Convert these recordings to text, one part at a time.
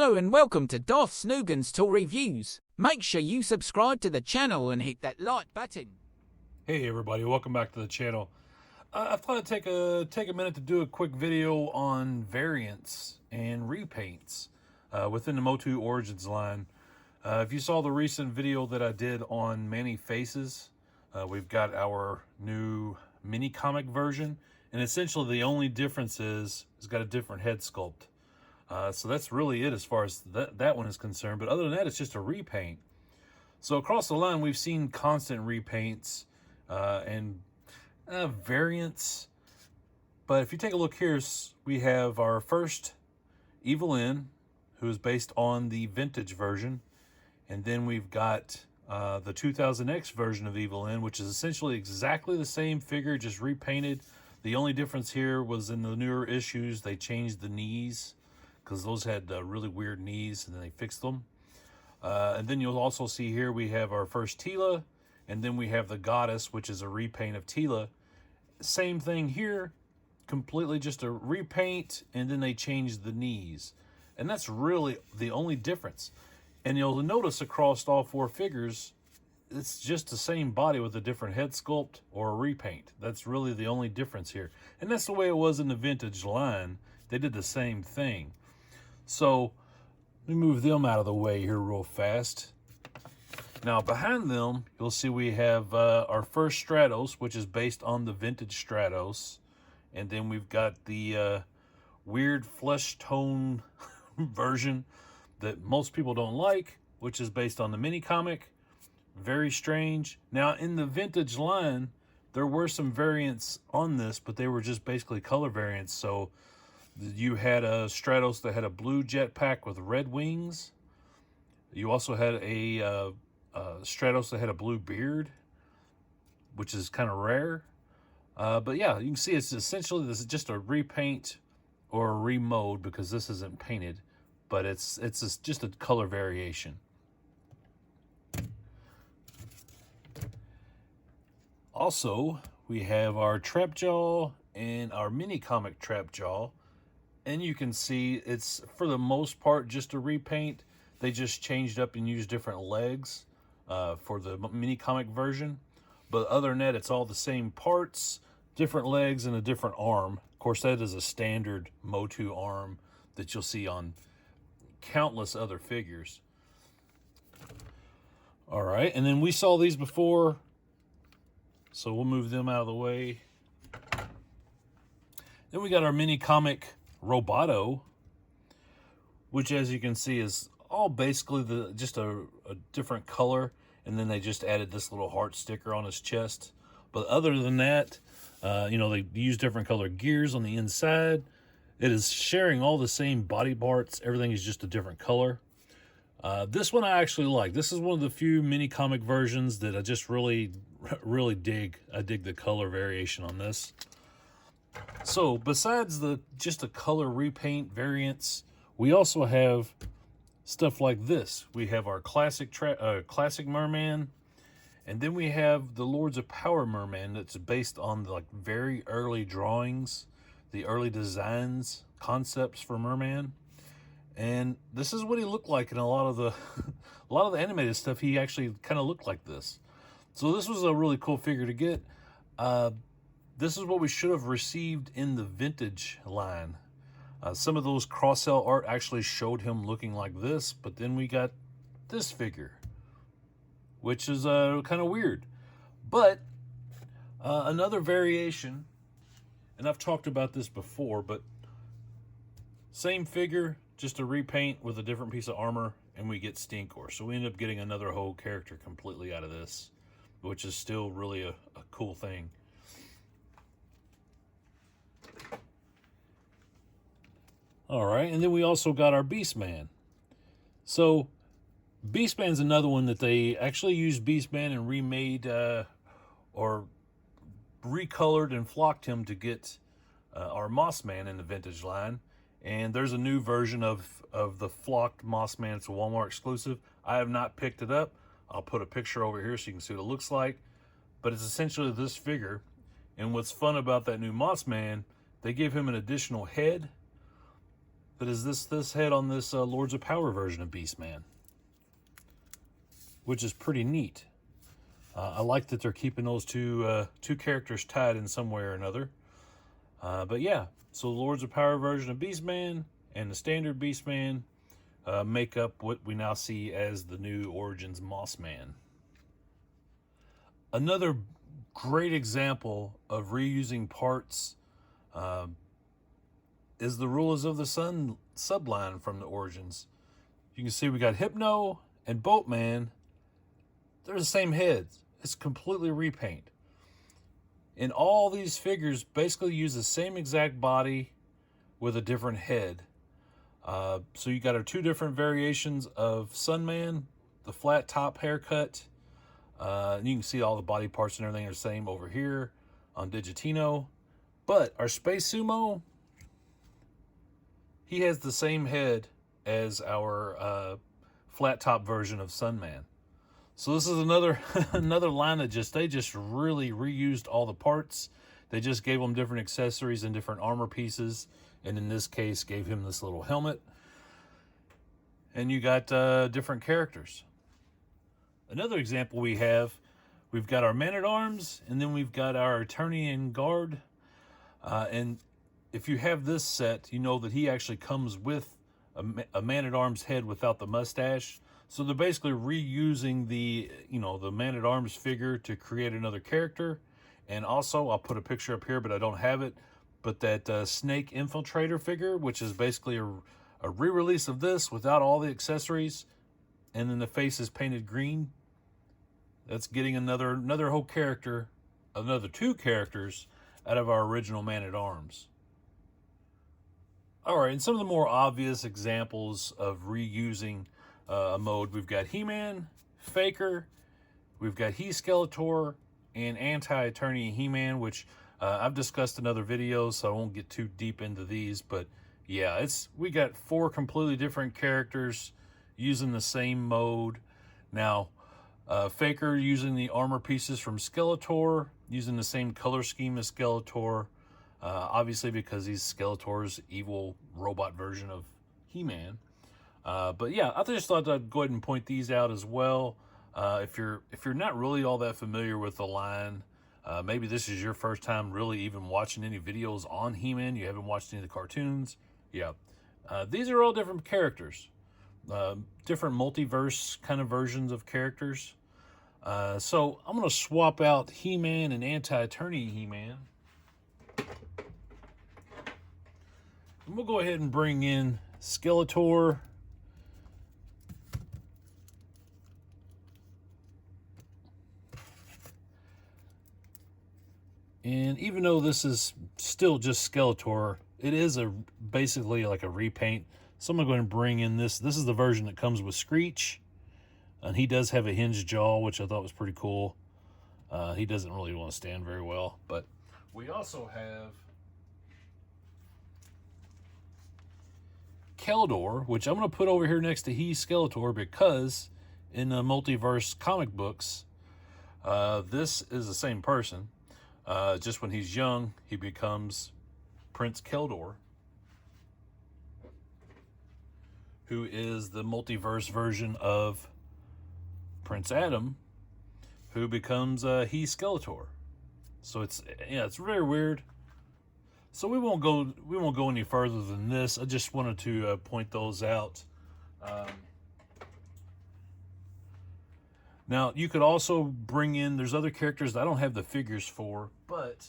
Hello and welcome to Darth Snoogan's Tool Reviews. Make sure you subscribe to the channel and hit that like button. Hey everybody, welcome back to the channel. I thought I'd take a minute to do a quick video on variants and repaints within the MOTU Origins line. If you saw the recent video that I did on Many Faces, we've got our new mini comic version, and essentially the only difference is it's got a different head sculpt. So that's really it as far as that one is concerned. But other than that, it's just a repaint. So across the line, we've seen constant repaints and variants. But if you take a look here, we have our first evil-lyn, who is based on the vintage version. And then we've got the 2000X version of evil-lyn, which is essentially exactly the same figure, just repainted. The only difference here was in the newer issues, they changed the knees, because those had really weird knees, and then they fixed them. And then you'll also see here we have our first Tila, and then we have the Goddess, which is a repaint of Tila. Same thing here, completely just a repaint, and then they changed the knees. And that's really the only difference. And you'll notice across all four figures, it's just the same body with a different head sculpt or a repaint. That's really the only difference here. And that's the way it was in the vintage line. They did the same thing. So let me move them out of the way here real fast. Now behind them, you'll see we have our first Stratos, which is based on the vintage Stratos. And then we've got the weird flesh tone version that most people don't like, which is based on the mini comic. Very strange. Now in the vintage line, there were some variants on this, but they were just basically color variants. So you had a Stratos that had a blue jetpack with red wings. You also had a Stratos that had a blue beard, which is kind of rare. But yeah, you can see it's essentially, this is just a repaint or a remode, because this isn't painted, but it's just a color variation. Also, we have our Trapjaw and our mini comic Trapjaw. And you can see it's, for the most part, just a repaint. They just changed up and used different legs for the mini comic version. But other than that, it's all the same parts, different legs, and a different arm. Of course, that is a standard MOTU arm that you'll see on countless other figures. All right, and then we saw these before, so we'll move them out of the way. Then we got our mini comic Roboto, which, as you can see, is all basically just a different color, and then they just added this little heart sticker on his chest. But other than that, they use different color gears on the inside. It is sharing all the same body parts. Everything is just a different color. This one I actually like. This is one of the few mini comic versions that I just really dig. I dig the color variation on this. So besides just the color repaint variants, we also have stuff like this. We have our classic Merman, and then we have the Lords of Power Merman that's based on the very early drawings, the early designs, concepts for Merman. And this is what he looked like in a lot of the animated stuff. He actually kind of looked like this. So this was a really cool figure to get. This is what we should have received in the vintage line. Some of those cross-cell art actually showed him looking like this, but then we got this figure, which is kind of weird. But another variation, and I've talked about this before, but same figure, just a repaint with a different piece of armor, and we get Stinkor. So we end up getting another whole character completely out of this, which is still really a cool thing. All right, and then we also got our Beastman. So Beastman's another one that they actually used Beastman and remade or recolored and flocked him to get our Mossman in the vintage line. And there's a new version of the flocked Mossman. It's a Walmart exclusive. I have not picked it up. I'll put a picture over here so you can see what it looks like. But it's essentially this figure. And what's fun about that new Mossman, they give him an additional head. that is this head on this Lords of Power version of Beastman, which is pretty neat. I like that they're keeping those two characters tied in some way or another. But yeah, so the Lords of Power version of Beastman and the standard Beastman make up what we now see as the new Origins Mossman. Another great example of reusing parts is the Rulers of the Sun subline from the Origins. You can see we got Hypno and Boatman. They're the same heads. It's completely repaint. And all these figures basically use the same exact body with a different head. So you got our two different variations of Sunman, the flat top haircut. You can see all the body parts and everything are the same over here on Digitino. But our Space Sumo, he has the same head as our flat top version of Sunman. So this is another another line that they just really reused all the parts. They just gave them different accessories and different armor pieces, and in this case gave him this little helmet. And you got different characters. Another example we've got our Man-at-Arms, and then we've got our Attorney and Guard. And if you have this set, you know that he actually comes with a Man-at-Arms head without the mustache. So they're basically reusing the Man-at-Arms figure to create another character. And also, I'll put a picture up here, but I don't have it. But that Snake Infiltrator figure, which is basically a re-release of this without all the accessories. And then the face is painted green. That's getting another whole character, another two characters out of our original Man-at-Arms. All right, and some of the more obvious examples of reusing a mode, we've got He-Man, Faker, we've got He-Skeletor, and Anti-Attorney He-Man, which I've discussed in other videos, so I won't get too deep into these. But yeah, we got 4 completely different characters using the same mode. Now, Faker using the armor pieces from Skeletor, using the same color scheme as Skeletor, obviously because he's Skeletor's evil robot version of He-Man. But yeah, I just thought I'd go ahead and point these out as well. If you're not really all that familiar with the line, maybe this is your first time really even watching any videos on He-Man, you haven't watched any of the cartoons, yeah. These are all different characters, different multiverse kind of versions of characters. So I'm going to swap out He-Man and Anti-Attorney He-Man. And we'll go ahead and bring in Skeletor. And even though this is still just Skeletor, it is basically like a repaint. So I'm going to go ahead and bring in this. This is the version that comes with Screech. And he does have a hinged jaw, which I thought was pretty cool. He doesn't really want to stand very well. But we also have Keldor, which I'm going to put over here next to Skeletor because in the multiverse comic books, this is the same person. Just when he's young, he becomes Prince Keldor, who is the multiverse version of Prince Adam, who becomes Skeletor. So it's very weird. So we won't go any further than this. I just wanted to point those out. Now you could also bring in. There's other characters that I don't have the figures for, but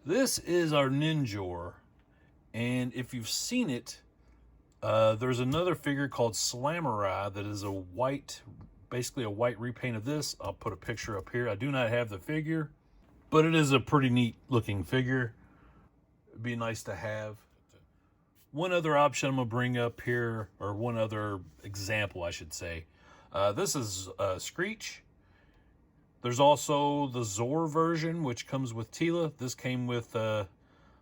this is our Ninjor, and if you've seen it, there's another figure called Slamurai that is basically a white repaint of this. I'll put a picture up here. I do not have the figure, but it is a pretty neat looking figure. It'd be nice to have. One other option I'm going to bring up here, or one other example, I should say. This is Screech. There's also the Zor version, which comes with Teela. This came with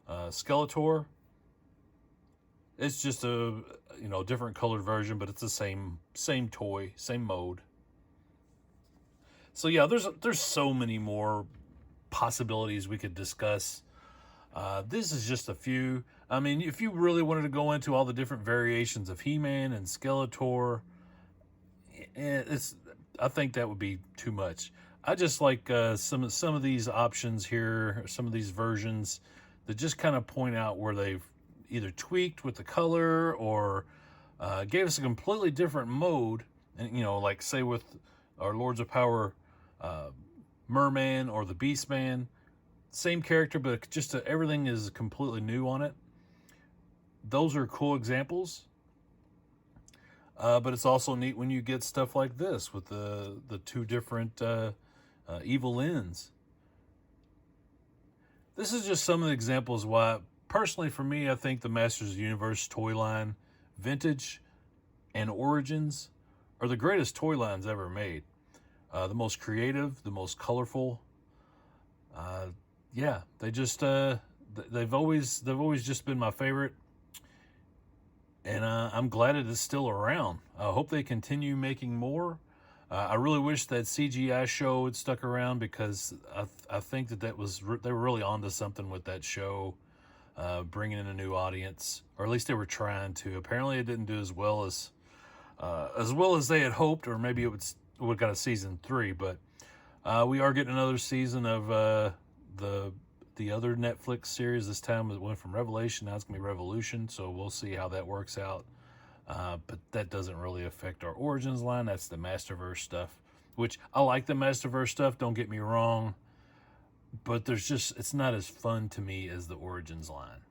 Skeletor. It's just a different colored version, but it's the same toy, same mode. So yeah, there's so many more possibilities we could discuss. This is just a few. I mean, if you really wanted to go into all the different variations of He-Man and Skeletor, I think that would be too much. I just like some of these options here, some of these versions that just kind of point out where they've either tweaked with the color or gave us a completely different mode. And like say with our Lords of Power Merman or the Beastman, same character, but just everything is completely new on it. Those are cool examples. But it's also neat when you get stuff like this with the two different evil-lyns. This is just some of the examples why, personally for me, I think the Masters of the Universe toy line, Vintage and Origins, are the greatest toy lines ever made. The most creative, the most colorful. Yeah, they've always just been my favorite. And I'm glad it is still around. I hope they continue making more. I really wish that CGI show had stuck around, because I think that they were really onto something with that show, bringing in a new audience, or at least they were trying to. Apparently, it didn't do as well as they had hoped, or maybe it would got a season 3. But we are getting another season of the other Netflix series. This time it went from Revelation, now it's going to be Revolution, so we'll see how that works out. But that doesn't really affect our Origins line. That's the Masterverse stuff, which I like the Masterverse stuff, don't get me wrong, but it's not as fun to me as the Origins line.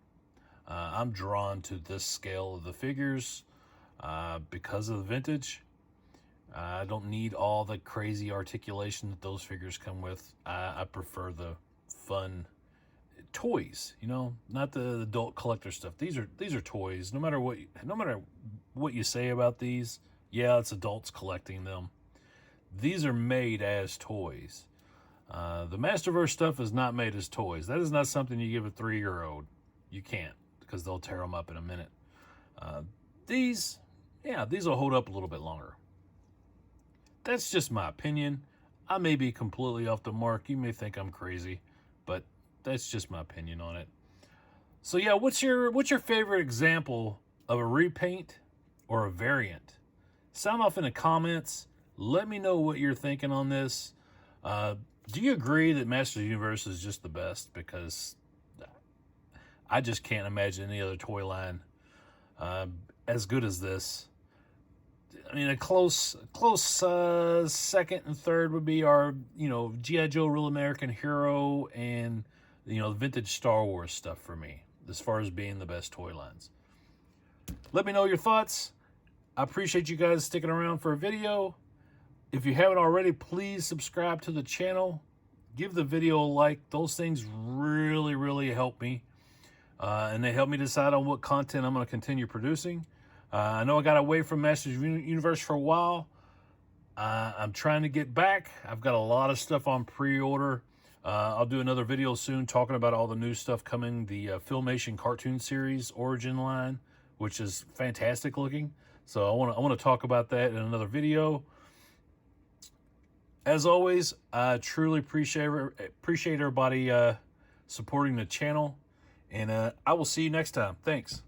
I'm drawn to this scale of the figures because of the Vintage. I don't need all the crazy articulation that those figures come with. I prefer the fun toys, not the adult collector stuff. These are toys. No matter what you say about these, yeah, it's adults collecting them. These are made as toys. The Masterverse stuff is not made as toys. That is not something you give a 3-year-old. You can't, because they'll tear them up in a minute. These will hold up a little bit longer. That's just my opinion. I may be completely off the mark. You may think I'm crazy, but that's just my opinion on it. So yeah, what's your favorite example of a repaint or a variant? Sound off in the comments. Let me know what you're thinking on this. Do you agree that Masters of the Universe is just the best? Because I just can't imagine any other toy line as good as this. I mean, a close second and third would be our, G.I. Joe Real American Hero and, the vintage Star Wars stuff for me, as far as being the best toy lines. Let me know your thoughts. I appreciate you guys sticking around for a video. If you haven't already, please subscribe to the channel. Give the video a like. Those things really, really help me. And they help me decide on what content I'm going to continue producing. I know I got away from Masters of the Universe for a while. I'm trying to get back. I've got a lot of stuff on pre-order. I'll do another video soon talking about all the new stuff coming. The Filmation cartoon series Origin line, which is fantastic looking. So I want to talk about that in another video. As always, I truly appreciate everybody supporting the channel. And I will see you next time. Thanks.